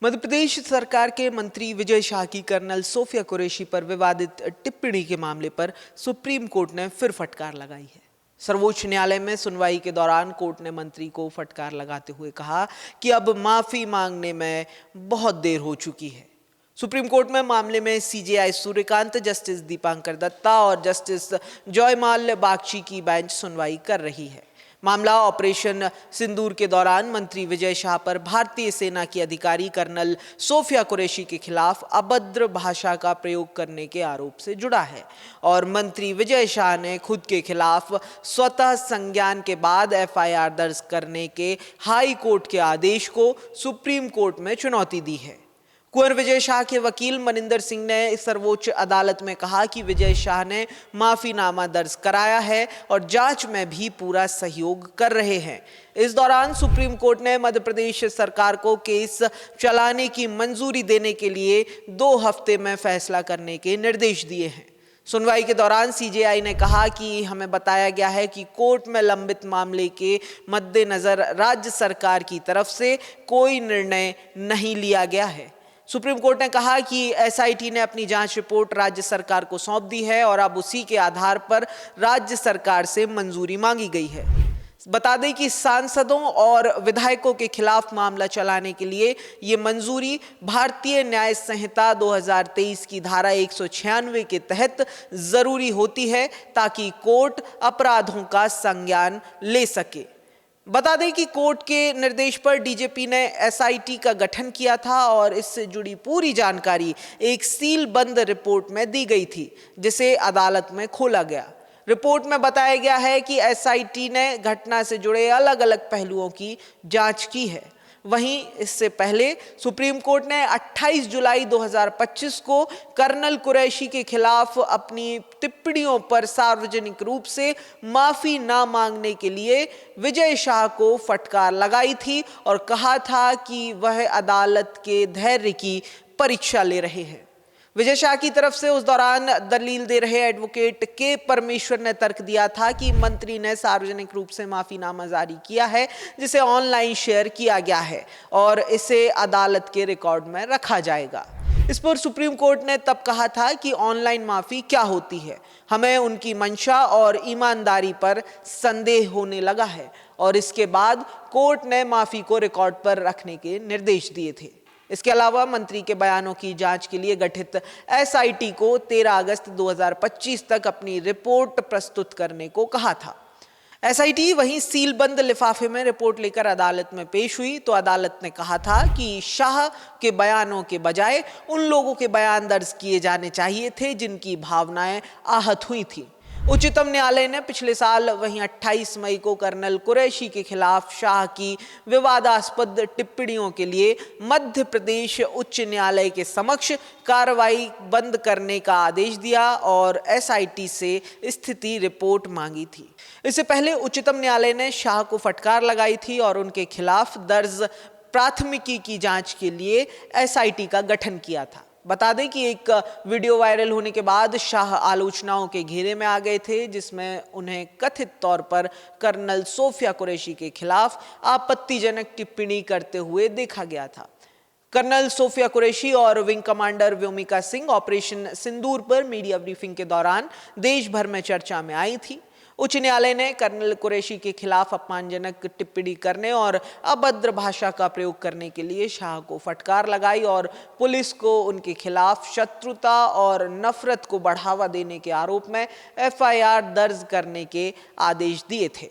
मध्य प्रदेश सरकार के मंत्री विजय शाह की कर्नल सोफिया कुरैशी पर विवादित टिप्पणी के मामले पर सुप्रीम कोर्ट ने फिर फटकार लगाई है। सर्वोच्च न्यायालय में सुनवाई के दौरान कोर्ट ने मंत्री को फटकार लगाते हुए कहा कि अब माफी मांगने में बहुत देर हो चुकी है। सुप्रीम कोर्ट में मामले में सीजेआई सूर्यकांत, जस्टिस दीपांकर दत्ता और जस्टिस जयमाल बागची की बेंच सुनवाई कर रही है। मामला ऑपरेशन सिंदूर के दौरान मंत्री विजय शाह पर भारतीय सेना की अधिकारी कर्नल सोफिया कुरैशी के खिलाफ अभद्र भाषा का प्रयोग करने के आरोप से जुड़ा है और मंत्री विजय शाह ने खुद के खिलाफ स्वतः संज्ञान के बाद एफआईआर दर्ज करने के हाई कोर्ट के आदेश को सुप्रीम कोर्ट में चुनौती दी है। कुंवर विजय शाह के वकील मनिंदर सिंह ने सर्वोच्च अदालत में कहा कि विजय शाह ने माफीनामा दर्ज कराया है और जांच में भी पूरा सहयोग कर रहे हैं। इस दौरान सुप्रीम कोर्ट ने मध्य प्रदेश सरकार को केस चलाने की मंजूरी देने के लिए 2 हफ्ते में फैसला करने के निर्देश दिए हैं। सुनवाई के दौरान सीजेआई ने कहा कि हमें बताया गया है कि कोर्ट में लंबित मामले के मद्देनजर राज्य सरकार की तरफ से कोई निर्णय नहीं लिया गया है। सुप्रीम कोर्ट ने कहा कि एसआईटी ने अपनी जांच रिपोर्ट राज्य सरकार को सौंप दी है और अब उसी के आधार पर राज्य सरकार से मंजूरी मांगी गई है। बता दें कि सांसदों और विधायकों के खिलाफ मामला चलाने के लिए ये मंजूरी भारतीय न्याय संहिता 2023 की धारा 196 के तहत जरूरी होती है ताकि कोर्ट अपराधों का संज्ञान ले सके। बता दें कि कोर्ट के निर्देश पर डीजीपी ने एसआईटी का गठन किया था और इससे जुड़ी पूरी जानकारी एक सील बंद रिपोर्ट में दी गई थी, जिसे अदालत में खोला गया। रिपोर्ट में बताया गया है कि एसआईटी ने घटना से जुड़े अलग अलग पहलुओं की जांच की है। वहीं इससे पहले सुप्रीम कोर्ट ने 28 जुलाई 2025 को कर्नल कुरैशी के खिलाफ अपनी टिप्पणियों पर सार्वजनिक रूप से माफी ना मांगने के लिए विजय शाह को फटकार लगाई थी और कहा था कि वह अदालत के धैर्य की परीक्षा ले रहे हैं। विजय शाह की तरफ से उस दौरान दलील दे रहे एडवोकेट के परमेश्वर ने तर्क दिया था कि मंत्री ने सार्वजनिक रूप से माफीनामा जारी किया है, जिसे ऑनलाइन शेयर किया गया है और इसे अदालत के रिकॉर्ड में रखा जाएगा। इस पर सुप्रीम कोर्ट ने तब कहा था कि ऑनलाइन माफी क्या होती है, हमें उनकी मंशा और ईमानदारी पर संदेह होने लगा है और इसके बाद कोर्ट ने माफी को रिकॉर्ड पर रखने के निर्देश दिए थे। इसके अलावा मंत्री के बयानों की जांच के लिए गठित एसआईटी को 13 अगस्त 2025 तक अपनी रिपोर्ट प्रस्तुत करने को कहा था। एसआईटी वहीं सीलबंद लिफाफे में रिपोर्ट लेकर अदालत में पेश हुई तो अदालत ने कहा था कि शाह के बयानों के बजाय उन लोगों के बयान दर्ज किए जाने चाहिए थे जिनकी भावनाएं आहत हुई थी। उच्चतम न्यायालय ने पिछले साल वहीं 28 मई को कर्नल कुरैशी के खिलाफ शाह की विवादास्पद टिप्पणियों के लिए मध्य प्रदेश उच्च न्यायालय के समक्ष कार्रवाई बंद करने का आदेश दिया और एसआईटी से स्थिति रिपोर्ट मांगी थी। इससे पहले उच्चतम न्यायालय ने शाह को फटकार लगाई थी और उनके खिलाफ दर्ज प्राथमिकी की जांच के लिए एसआईटी का गठन किया था। बता दें कि एक वीडियो वायरल होने के बाद शाह आलोचनाओं के घेरे में आ गए थे, जिसमें उन्हें कथित तौर पर कर्नल सोफिया कुरैशी के खिलाफ आपत्तिजनक टिप्पणी करते हुए देखा गया था। कर्नल सोफिया कुरैशी और wing commander Vyomika Singh operation Sindoor पर मीडिया ब्रीफिंग के दौरान देश भर में चर्चा में आई थी। उच्च न्यायालय ने कर्नल कुरैशी के खिलाफ अपमानजनक टिप्पणी करने और अभद्र भाषा का प्रयोग करने के लिए शाह को फटकार लगाई और पुलिस को उनके खिलाफ शत्रुता और नफरत को बढ़ावा देने के आरोप में एफआईआर दर्ज करने के आदेश दिए थे।